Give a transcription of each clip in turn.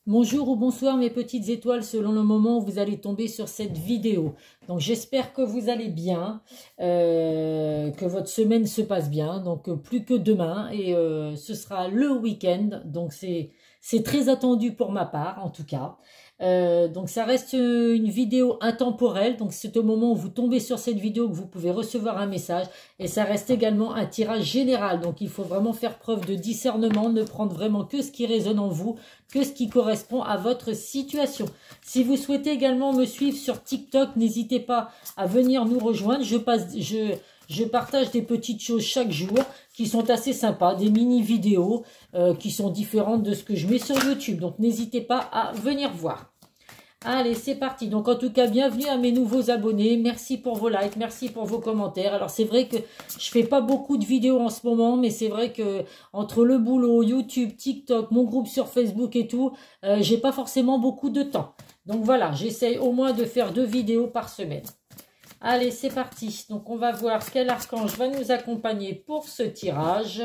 Bonjour ou bonsoir mes petites étoiles selon le moment où vous allez tomber sur cette vidéo. Donc j'espère que vous allez bien, que votre semaine se passe bien. Donc plus que demain et ce sera le week-end. Donc c'est très attendu pour ma part en tout cas. Donc ça reste une vidéo intemporelle, donc c'est au moment où vous tombez sur cette vidéo que vous pouvez recevoir un message, et ça reste également un tirage général, donc il faut vraiment faire preuve de discernement, ne prendre vraiment que ce qui résonne en vous, que ce qui correspond à votre situation. Si vous souhaitez également me suivre sur TikTok, n'hésitez pas à venir nous rejoindre, je partage des petites choses chaque jour qui sont assez sympas, des mini-vidéos qui sont différentes de ce que je mets sur YouTube. Donc, n'hésitez pas à venir voir. Allez, c'est parti. Donc, en tout cas, bienvenue à mes nouveaux abonnés. Merci pour vos likes, merci pour vos commentaires. Alors, c'est vrai que je fais pas beaucoup de vidéos en ce moment, mais c'est vrai que entre le boulot, YouTube, TikTok, mon groupe sur Facebook et tout, j'ai pas forcément beaucoup de temps. Donc, voilà, j'essaye au moins de faire 2 vidéos par semaine. Allez, c'est parti. Donc, on va voir quel archange va nous accompagner pour ce tirage.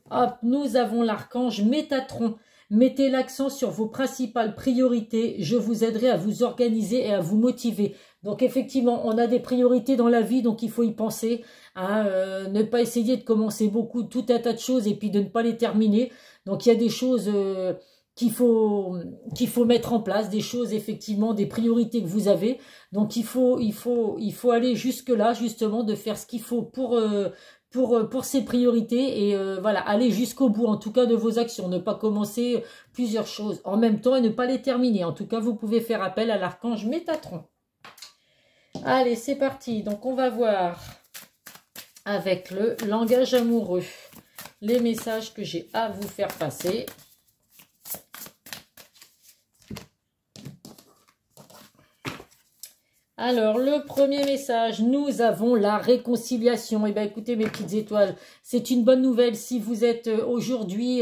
Hop, nous avons l'archange Métatron. Mettez l'accent sur vos principales priorités. Je vous aiderai à vous organiser et à vous motiver. Donc, effectivement, on a des priorités dans la vie, donc il faut y penser. Ne pas essayer de commencer tout un tas de choses et puis de ne pas les terminer. Donc, il y a des choses... qu'il faut mettre en place, des choses effectivement, des priorités que vous avez. Donc il faut aller jusque là justement, de faire ce qu'il faut pour ces priorités et voilà, aller jusqu'au bout en tout cas de vos actions, ne pas commencer plusieurs choses en même temps et ne pas les terminer. En tout cas, vous pouvez faire appel à l'archange Métatron. Allez, c'est parti. Donc on va voir avec le langage amoureux les messages que j'ai à vous faire passer. Alors, le premier message, nous avons la réconciliation. Eh bien, écoutez, mes petites étoiles, c'est une bonne nouvelle si vous êtes aujourd'hui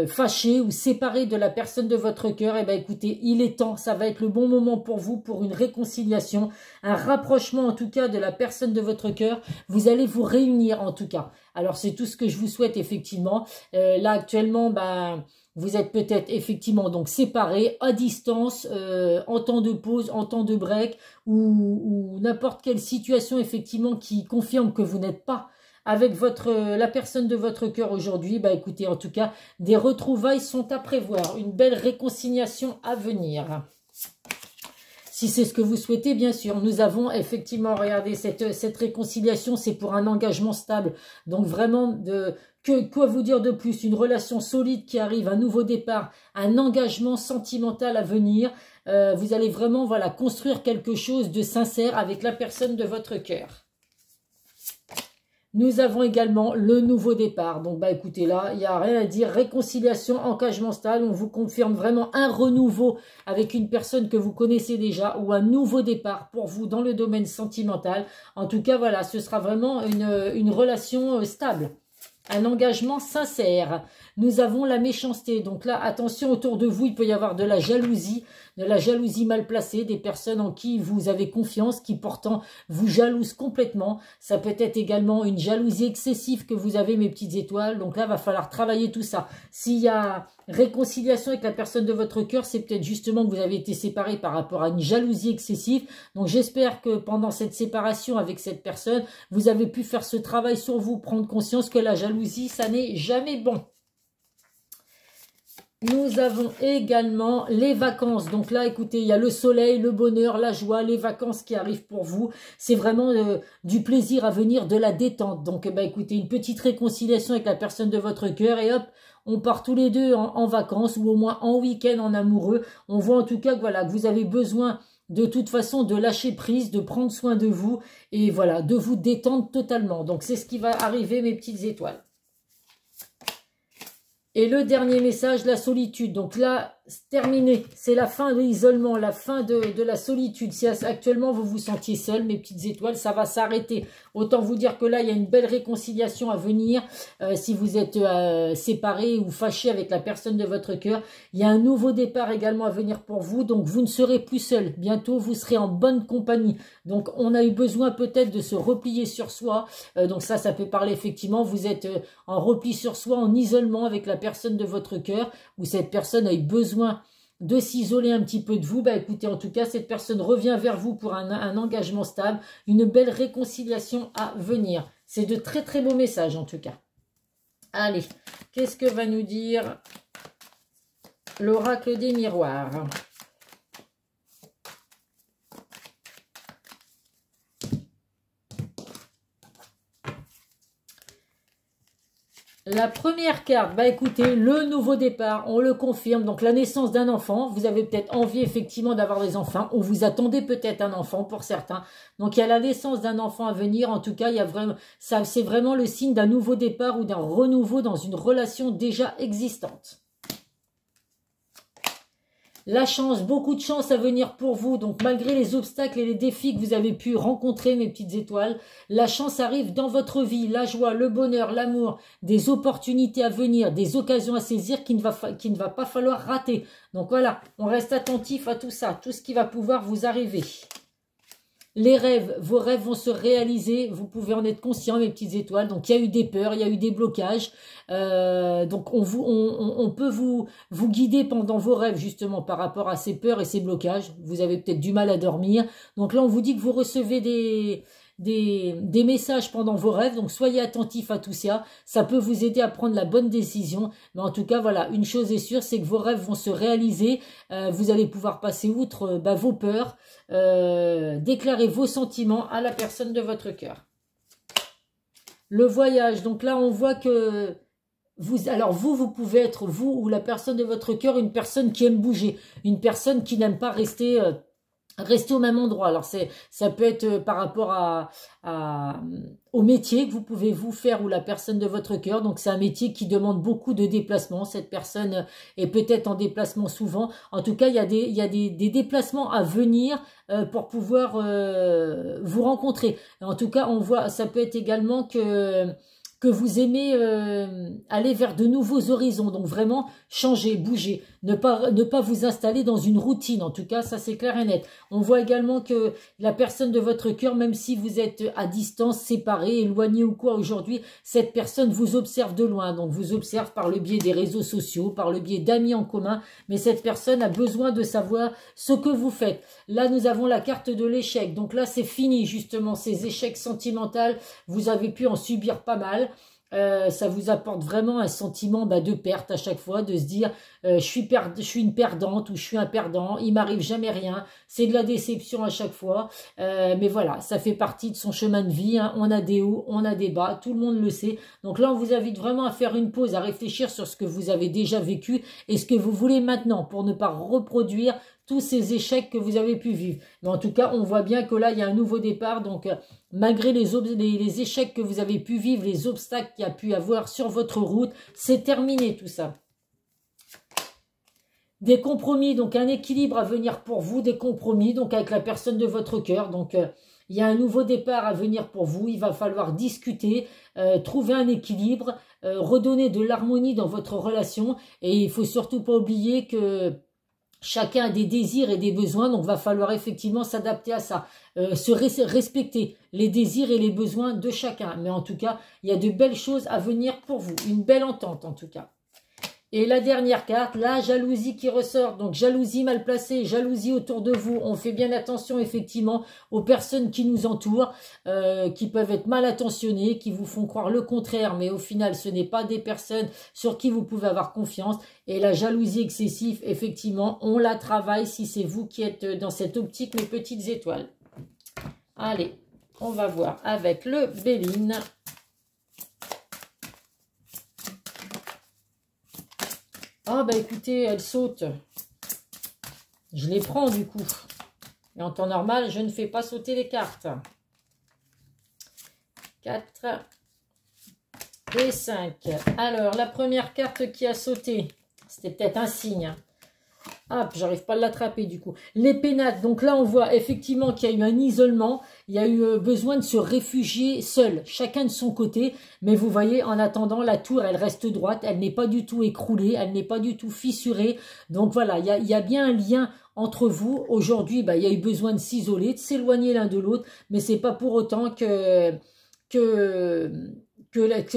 fâché ou séparé de la personne de votre cœur. Eh bien, écoutez, il est temps, ça va être le bon moment pour vous, pour une réconciliation, un rapprochement en tout cas de la personne de votre cœur. Vous allez vous réunir en tout cas. Alors, c'est tout ce que je vous souhaite effectivement. Là, actuellement, vous êtes peut-être effectivement donc séparés, à distance, en temps de pause, en temps de break, ou n'importe quelle situation effectivement qui confirme que vous n'êtes pas avec la personne de votre cœur aujourd'hui. Bah écoutez, en tout cas, des retrouvailles sont à prévoir, une belle réconciliation à venir. Si c'est ce que vous souhaitez, bien sûr. Nous avons effectivement, regardez, cette réconciliation, c'est pour un engagement stable. Donc vraiment, quoi vous dire de plus? Une relation solide qui arrive, un nouveau départ, un engagement sentimental à venir. Vous allez vraiment, voilà, construire quelque chose de sincère avec la personne de votre cœur. Nous avons également le nouveau départ. Donc, bah écoutez, là, il n'y a rien à dire. Réconciliation, engagement stable. On vous confirme vraiment un renouveau avec une personne que vous connaissez déjà ou un nouveau départ pour vous dans le domaine sentimental. En tout cas, voilà, ce sera vraiment une relation stable. Un engagement sincère. Nous avons la méchanceté. Donc là, attention, autour de vous, il peut y avoir de la jalousie mal placée, des personnes en qui vous avez confiance, qui pourtant vous jalousent complètement. Ça peut être également une jalousie excessive que vous avez, mes petites étoiles. Donc là, va falloir travailler tout ça. S'il y a réconciliation avec la personne de votre cœur, c'est peut-être justement que vous avez été séparés par rapport à une jalousie excessive. Donc j'espère que pendant cette séparation avec cette personne, vous avez pu faire ce travail sur vous, prendre conscience que la jalousie, ça n'est jamais bon. Nous avons également les vacances. Donc là, écoutez, il y a le soleil, le bonheur, la joie, les vacances qui arrivent pour vous. C'est vraiment du plaisir à venir, de la détente. Donc, écoutez, une petite réconciliation avec la personne de votre cœur et hop, on part tous les deux en vacances ou au moins en week-end en amoureux. On voit en tout cas que, voilà, que vous avez besoin de toute façon de lâcher prise, de prendre soin de vous et voilà, de vous détendre totalement. Donc, c'est ce qui va arriver, mes petites étoiles. Et le dernier message, la solitude. Donc là, terminé. C'est la fin de l'isolement, la fin de la solitude. Si actuellement vous vous sentiez seul, mes petites étoiles, ça va s'arrêter. Autant vous dire que là, il y a une belle réconciliation à venir. Si vous êtes séparés ou fâchés avec la personne de votre cœur, il y a un nouveau départ également à venir pour vous. Donc, vous ne serez plus seul. Bientôt, vous serez en bonne compagnie. Donc, on a eu besoin peut-être de se replier sur soi. Donc, ça peut parler effectivement. Vous êtes en repli sur soi, en isolement avec la personne de votre cœur, ou cette personne a eu besoin de s'isoler un petit peu de vous. Bah écoutez, en tout cas, cette personne revient vers vous pour un engagement stable, une belle réconciliation à venir. C'est de très très beaux messages en tout cas. Allez, qu'est-ce que va nous dire l'oracle des miroirs? La première carte, bah écoutez, le nouveau départ, on le confirme, donc la naissance d'un enfant, vous avez peut-être envie effectivement d'avoir des enfants, ou vous attendez peut-être un enfant pour certains, donc il y a la naissance d'un enfant à venir, en tout cas, il y a vraiment, ça, c'est vraiment le signe d'un nouveau départ ou d'un renouveau dans une relation déjà existante. La chance, beaucoup de chance à venir pour vous. Donc, malgré les obstacles et les défis que vous avez pu rencontrer, mes petites étoiles, la chance arrive dans votre vie. La joie, le bonheur, l'amour, des opportunités à venir, des occasions à saisir qu'il ne va pas falloir rater. Donc, voilà, on reste attentif à tout ça, tout ce qui va pouvoir vous arriver. Les rêves, vos rêves vont se réaliser, vous pouvez en être conscient, mes petites étoiles. Donc, il y a eu des peurs, il y a eu des blocages. Donc, on peut vous guider pendant vos rêves, justement, par rapport à ces peurs et ces blocages. Vous avez peut-être du mal à dormir. Donc là, on vous dit que vous recevez des messages pendant vos rêves, donc soyez attentifs à tout ça, ça peut vous aider à prendre la bonne décision, mais en tout cas voilà, une chose est sûre, c'est que vos rêves vont se réaliser, vous allez pouvoir passer outre vos peurs, déclarer vos sentiments à la personne de votre cœur. Le voyage, donc là on voit que vous pouvez être, vous ou la personne de votre cœur, une personne qui aime bouger, une personne qui n'aime pas rester au même endroit. Alors ça peut être par rapport au métier que vous pouvez vous faire ou la personne de votre cœur. Donc c'est un métier qui demande beaucoup de déplacements. Cette personne est peut-être en déplacement souvent. En tout cas, il y a des déplacements à venir pour pouvoir vous rencontrer. En tout cas, on voit, ça peut être également que vous aimez aller vers de nouveaux horizons, donc vraiment changer, bouger, ne pas vous installer dans une routine, en tout cas ça c'est clair et net. On voit également que la personne de votre cœur, même si vous êtes à distance, séparés, éloignés ou quoi aujourd'hui, cette personne vous observe de loin, donc vous observe par le biais des réseaux sociaux, par le biais d'amis en commun, mais cette personne a besoin de savoir ce que vous faites. Là nous avons la carte de l'échec, donc là c'est fini justement, ces échecs sentimentaux, vous avez pu en subir pas mal. Ça vous apporte vraiment un sentiment de perte à chaque fois, de se dire je suis une perdante ou je suis un perdant, il m'arrive jamais rien, c'est de la déception à chaque fois, mais voilà, ça fait partie de son chemin de vie, hein. On a des hauts, on a des bas, tout le monde le sait, donc là on vous invite vraiment à faire une pause, à réfléchir sur ce que vous avez déjà vécu et ce que vous voulez maintenant pour ne pas reproduire tous ces échecs que vous avez pu vivre. Mais en tout cas, on voit bien que là, il y a un nouveau départ. Donc, malgré les échecs que vous avez pu vivre, les obstacles qu'il y a pu avoir sur votre route, c'est terminé tout ça. Des compromis, donc un équilibre à venir pour vous, des compromis, donc avec la personne de votre cœur. Donc, il y a un nouveau départ à venir pour vous. Il va falloir discuter, trouver un équilibre, redonner de l'harmonie dans votre relation. Et il faut surtout pas oublier que chacun a des désirs et des besoins, donc va falloir effectivement s'adapter à ça, respecter les désirs et les besoins de chacun. Mais en tout cas, il y a de belles choses à venir pour vous, une belle entente en tout cas. Et la dernière carte, la jalousie qui ressort. Donc jalousie mal placée, jalousie autour de vous. On fait bien attention effectivement aux personnes qui nous entourent, qui peuvent être mal intentionnées, qui vous font croire le contraire. Mais au final, ce n'est pas des personnes sur qui vous pouvez avoir confiance. Et la jalousie excessive, effectivement, on la travaille si c'est vous qui êtes dans cette optique, mes petites étoiles. Allez, on va voir avec le Béline. Ah bah écoutez, elle saute. Je les prends du coup. Et en temps normal, je ne fais pas sauter les cartes. 4 et 5. Alors, la première carte qui a sauté, c'était peut-être un signe. Ah, j'arrive pas à l'attraper du coup. Les pénates, donc là on voit effectivement qu'il y a eu un isolement, il y a eu besoin de se réfugier seul, chacun de son côté. Mais vous voyez, en attendant, la tour, elle reste droite, elle n'est pas du tout écroulée, elle n'est pas du tout fissurée. Donc voilà, il y a bien un lien entre vous. Aujourd'hui, bah, il y a eu besoin de s'isoler, de s'éloigner l'un de l'autre, mais c'est pas pour autant que, que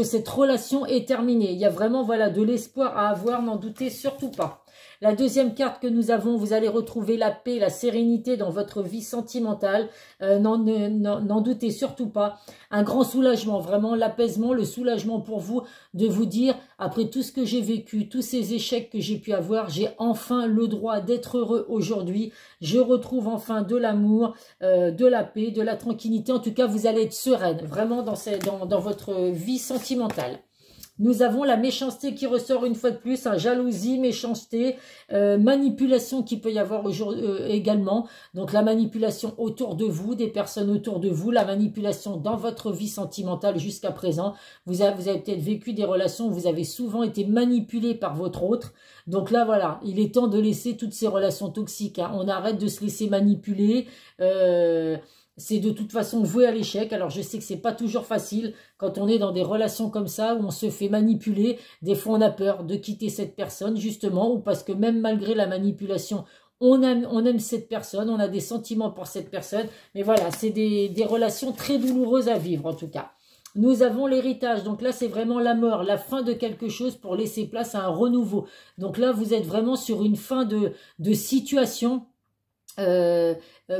cette relation est terminée. Il y a vraiment voilà, de l'espoir à avoir, n'en doutez surtout pas. La deuxième carte que nous avons, vous allez retrouver la paix, la sérénité dans votre vie sentimentale. N'en doutez surtout pas. Un grand soulagement, vraiment l'apaisement, le soulagement pour vous de vous dire, après tout ce que j'ai vécu, tous ces échecs que j'ai pu avoir, j'ai enfin le droit d'être heureux aujourd'hui. Je retrouve enfin de l'amour, de la paix, de la tranquillité. En tout cas, vous allez être sereine, vraiment dans votre vie sentimentale. Nous avons la méchanceté qui ressort une fois de plus, jalousie, méchanceté, manipulation qui peut y avoir également. Donc la manipulation autour de vous, des personnes autour de vous, la manipulation dans votre vie sentimentale jusqu'à présent. Vous avez peut-être vécu des relations où vous avez souvent été manipulé par votre autre. Donc là, voilà, il est temps de laisser toutes ces relations toxiques. Hein. On arrête de se laisser manipuler. C'est de toute façon voué à l'échec. Alors je sais que c'est pas toujours facile quand on est dans des relations comme ça où on se fait manipuler. Des fois on a peur de quitter cette personne justement ou parce que même malgré la manipulation, on aime cette personne, on a des sentiments pour cette personne. Mais voilà, c'est des relations très douloureuses à vivre en tout cas. Nous avons l'héritage, donc là c'est vraiment la mort, la fin de quelque chose pour laisser place à un renouveau. Donc là vous êtes vraiment sur une fin de situation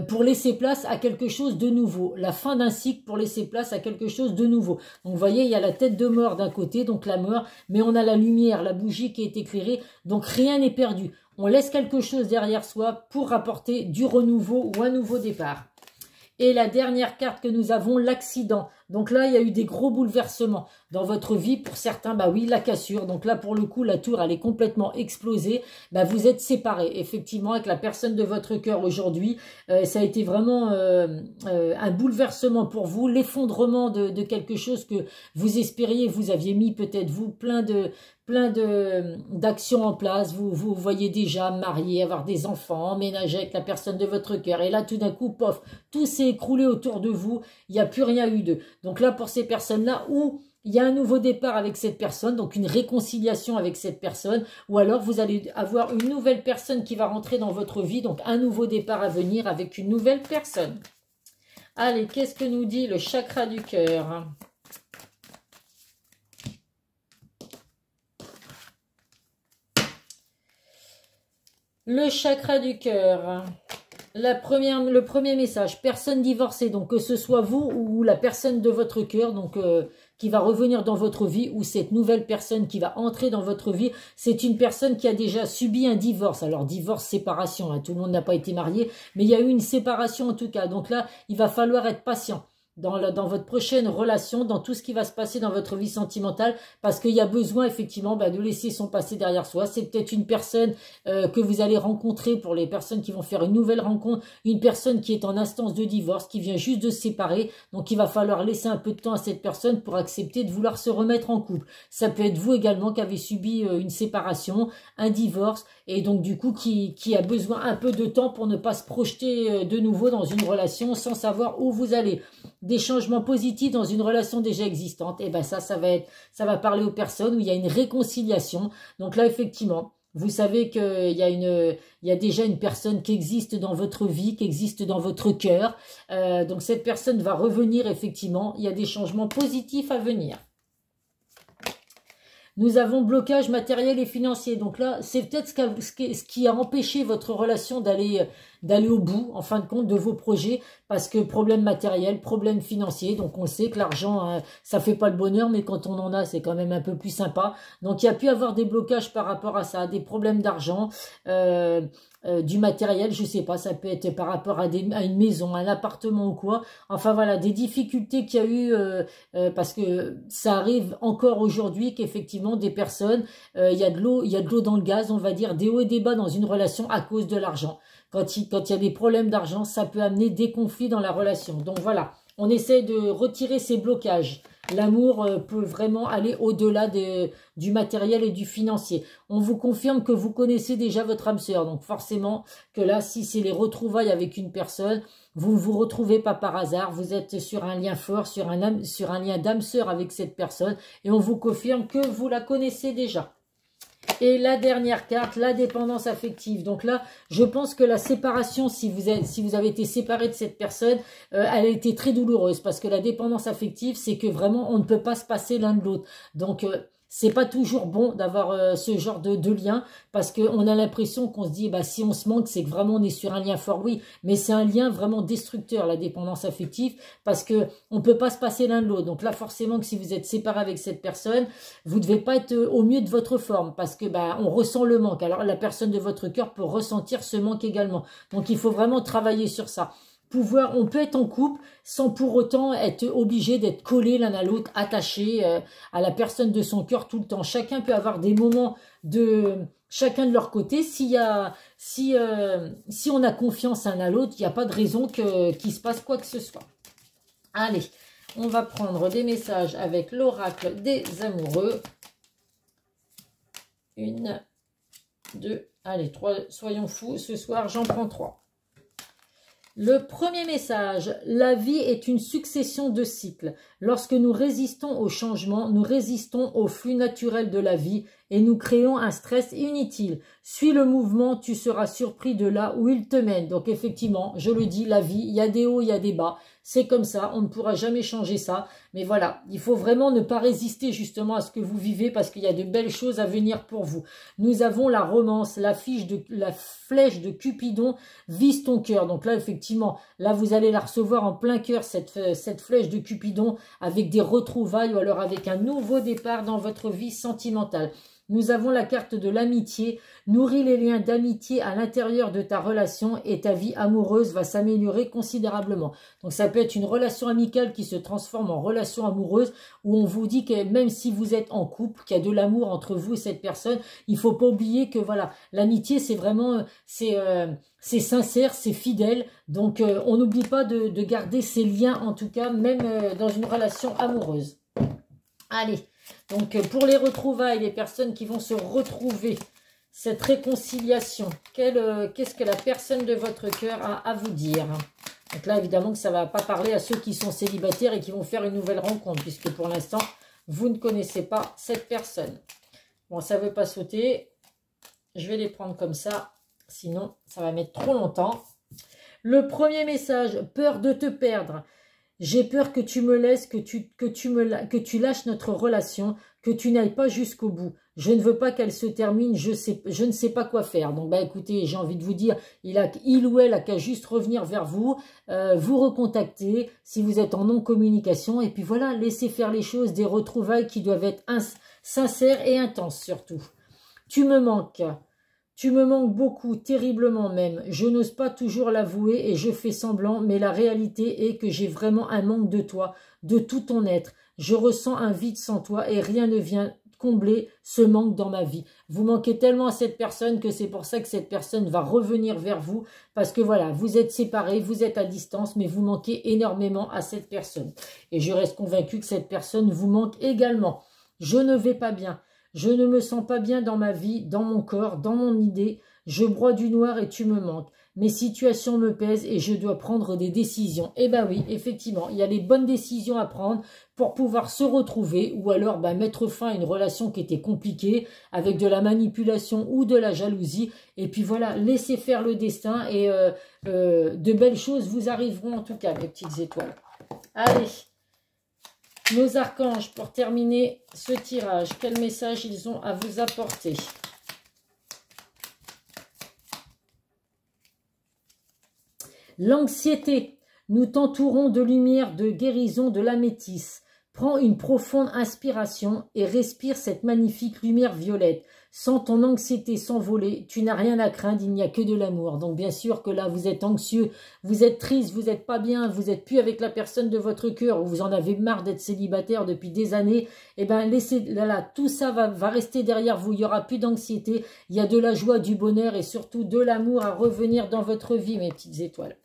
pour laisser place à quelque chose de nouveau. La fin d'un cycle pour laisser place à quelque chose de nouveau. Donc vous voyez, il y a la tête de mort d'un côté, donc la mort, mais on a la lumière, la bougie qui est éclairée, donc rien n'est perdu. On laisse quelque chose derrière soi pour apporter du renouveau ou un nouveau départ. Et la dernière carte que nous avons, l'accident. Donc là, il y a eu des gros bouleversements dans votre vie. Pour certains, bah oui, la cassure. Donc là, pour le coup, la tour, elle est complètement explosée. Bah, vous êtes séparés, effectivement, avec la personne de votre cœur aujourd'hui. Ça a été vraiment un bouleversement pour vous, l'effondrement de quelque chose que vous espériez. Vous aviez mis peut-être, vous, plein d'actions en place, vous voyez déjà marier, avoir des enfants, emménager avec la personne de votre cœur. Et là, tout d'un coup, pof, tout s'est écroulé autour de vous. Il n'y a plus rien eu d'eux. Donc là, pour ces personnes-là, où il y a un nouveau départ avec cette personne, donc une réconciliation avec cette personne, ou alors vous allez avoir une nouvelle personne qui va rentrer dans votre vie, donc un nouveau départ à venir avec une nouvelle personne. Allez, qu'est-ce que nous dit le chakra du cœur ? Le chakra du cœur, le premier message, personne divorcée, donc que ce soit vous ou la personne de votre cœur, donc qui va revenir dans votre vie, ou cette nouvelle personne qui va entrer dans votre vie, c'est une personne qui a déjà subi un divorce. Alors divorce, séparation, hein, tout le monde n'a pas été marié, mais il y a eu une séparation en tout cas. Donc là, il va falloir être patient dans votre prochaine relation, dans tout ce qui va se passer dans votre vie sentimentale, parce qu'il y a besoin effectivement de laisser son passé derrière soi. C'est peut-être une personne que vous allez rencontrer, pour les personnes qui vont faire une nouvelle rencontre, une personne qui est en instance de divorce, qui vient juste de se séparer, donc il va falloir laisser un peu de temps à cette personne pour accepter de vouloir se remettre en couple. Ça peut être vous également qui avez subi une séparation, un divorce, et donc du coup qui a besoin un peu de temps pour ne pas se projeter de nouveau dans une relation sans savoir où vous allez. Des changements positifs dans une relation déjà existante, et ben ça va parler aux personnes où il y a une réconciliation. Donc là effectivement, vous savez qu'il y a déjà une personne qui existe dans votre vie, qui existe dans votre cœur. Donc cette personne va revenir effectivement. Il y a des changements positifs à venir. Nous avons blocage matériel et financier. Donc là, c'est peut-être ce qui a empêché votre relation d'aller au bout, en fin de compte, de vos projets, parce que problème matériel, problème financier. Donc on sait que l'argent, ça fait pas le bonheur, mais quand on en a, c'est quand même un peu plus sympa. Donc il y a pu avoir des blocages par rapport à ça, des problèmes d'argent, du matériel, je sais pas, ça peut être par rapport à une maison, un appartement ou quoi. Enfin voilà, des difficultés qu'il y a eu, parce que ça arrive encore aujourd'hui qu'effectivement des personnes, il y a de l'eau dans le gaz, on va dire, des hauts et des bas dans une relation à cause de l'argent. Quand il y a des problèmes d'argent, ça peut amener des conflits dans la relation. Donc voilà, on essaie de retirer ces blocages L'amour peut vraiment aller au-delà du matériel et du financier. On vous confirme que vous connaissez déjà votre âme sœur. Donc forcément que là, si c'est les retrouvailles avec une personne, vous ne vous retrouvez pas par hasard. Vous êtes sur un lien fort, sur un lien d'âme sœur avec cette personne. Et on vous confirme que vous la connaissez déjà. Et la dernière carte, la dépendance affective. Donc là, je pense que la séparation, si vous avez été séparé de cette personne, elle a été très douloureuse. Parce que la dépendance affective, c'est que vraiment, on ne peut pas se passer l'un de l'autre. Donc, c'est pas toujours bon d'avoir ce genre de lien. Parce qu'on a l'impression qu'on se dit, bah, si on se manque, c'est que vraiment on est sur un lien fort. Oui, mais c'est un lien vraiment destructeur, la dépendance affective. Parce que on peut pas se passer l'un de l'autre. Donc là, forcément que si vous êtes séparé avec cette personne, vous ne devez pas être au mieux de votre forme. Parce que bah, on ressent le manque. Alors la personne de votre cœur peut ressentir ce manque également. Donc il faut vraiment travailler sur ça. On peut être en couple sans pour autant être obligé d'être collé l'un à l'autre, attaché à la personne de son cœur tout le temps. Chacun peut avoir des moments de chacun de leur côté. Si on a confiance l'un à l'autre, il n'y a pas de raison qu'il se passe quoi que ce soit. Allez, on va prendre des messages avec l'oracle des amoureux. 1, 2, allez, 3, soyons fous. Ce soir, j'en prends 3. Le premier message, la vie est une succession de cycles. Lorsque nous résistons au changement, nous résistons au flux naturel de la vie et nous créons un stress inutile. Suis le mouvement, tu seras surpris de là où il te mène. Donc effectivement, je le dis, la vie, il y a des hauts, il y a des bas. C'est comme ça, on ne pourra jamais changer ça. Mais voilà, il faut vraiment ne pas résister justement à ce que vous vivez parce qu'il y a de belles choses à venir pour vous. Nous avons la romance, la flèche de Cupidon vise ton cœur. Donc là, effectivement, là, vous allez la recevoir en plein cœur, cette flèche de Cupidon, avec des retrouvailles ou alors avec un nouveau départ dans votre vie sentimentale. Nous avons la carte de l'amitié. Nourris les liens d'amitié à l'intérieur de ta relation et ta vie amoureuse va s'améliorer considérablement. Donc ça peut être une relation amicale qui se transforme en relation amoureuse où on vous dit que même si vous êtes en couple, qu'il y a de l'amour entre vous et cette personne, il faut pas oublier que voilà, l'amitié c'est vraiment, c'est sincère, c'est fidèle. Donc on n'oublie pas de garder ces liens en tout cas, même dans une relation amoureuse. Allez. Donc, pour les retrouvailles, les personnes qui vont se retrouver, cette réconciliation, qu'est-ce que la personne de votre cœur a à vous dire? Donc là, évidemment que ça ne va pas parler à ceux qui sont célibataires et qui vont faire une nouvelle rencontre, puisque pour l'instant, vous ne connaissez pas cette personne. Bon, ça ne veut pas sauter. Je vais les prendre comme ça, sinon ça va mettre trop longtemps. Le premier message, peur de te perdre. J'ai peur que tu me laisses, que tu lâches notre relation, que tu n'ailles pas jusqu'au bout. Je ne veux pas qu'elle se termine, je ne sais pas quoi faire. Donc, bah, écoutez, j'ai envie de vous dire, il ou elle a qu'à juste revenir vers vous, vous recontacter si vous êtes en non-communication. Et puis voilà, laissez faire les choses, des retrouvailles qui doivent être sincères et intenses surtout. Tu me manques. Tu me manques beaucoup, terriblement même. Je n'ose pas toujours l'avouer et je fais semblant, mais la réalité est que j'ai vraiment un manque de toi, de tout ton être. Je ressens un vide sans toi et rien ne vient combler ce manque dans ma vie. Vous manquez tellement à cette personne que c'est pour ça que cette personne va revenir vers vous parce que voilà, vous êtes séparés, vous êtes à distance, mais vous manquez énormément à cette personne. Et je reste convaincue que cette personne vous manque également. Je ne vais pas bien. Je ne me sens pas bien dans ma vie, dans mon corps, dans mon idée. Je broie du noir et tu me manques. Mes situations me pèsent et je dois prendre des décisions. Eh ben oui, effectivement, il y a les bonnes décisions à prendre pour pouvoir se retrouver ou alors mettre fin à une relation qui était compliquée avec de la manipulation ou de la jalousie. Et puis voilà, laissez faire le destin et de belles choses vous arriveront en tout cas, mes petites étoiles. Allez. Nos archanges, pour terminer ce tirage, quel message ils ont à vous apporter? L'anxiété, nous t'entourons de lumière, de guérison, de la métisse. Prends une profonde inspiration et respire cette magnifique lumière violette. Sens ton anxiété s'envoler, tu n'as rien à craindre, il n'y a que de l'amour. Donc bien sûr que là, vous êtes anxieux, vous êtes triste, vous n'êtes pas bien, vous n'êtes plus avec la personne de votre cœur, ou vous en avez marre d'être célibataire depuis des années. Eh bien, laissez, là, tout ça va rester derrière vous, il n'y aura plus d'anxiété, il y a de la joie, du bonheur et surtout de l'amour à revenir dans votre vie, mes petites étoiles.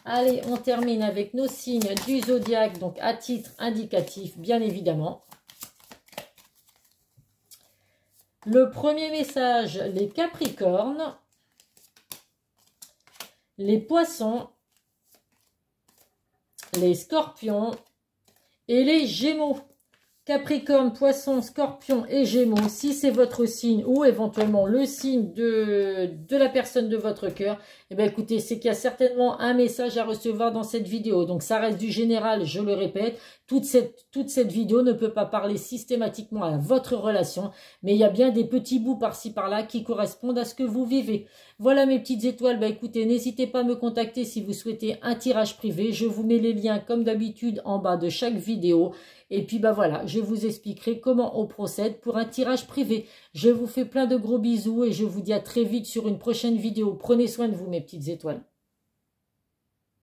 Allez, on termine avec nos signes du zodiaque, donc à titre indicatif, bien évidemment. Le premier message, les Capricornes, les Poissons, les Scorpions et les Gémeaux. Capricorne, Poisson, Scorpion et Gémeaux, si c'est votre signe ou éventuellement le signe de la personne de votre cœur, eh bien écoutez, c'est qu'il y a certainement un message à recevoir dans cette vidéo. Donc ça reste du général, je le répète, toute cette vidéo ne peut pas parler systématiquement à votre relation, mais il y a bien des petits bouts par-ci par-là qui correspondent à ce que vous vivez. Voilà mes petites étoiles, bah écoutez, n'hésitez pas à me contacter si vous souhaitez un tirage privé. Je vous mets les liens comme d'habitude en bas de chaque vidéo. Et puis bah voilà, je vous expliquerai comment on procède pour un tirage privé. Je vous fais plein de gros bisous et je vous dis à très vite sur une prochaine vidéo. Prenez soin de vous mes petites étoiles.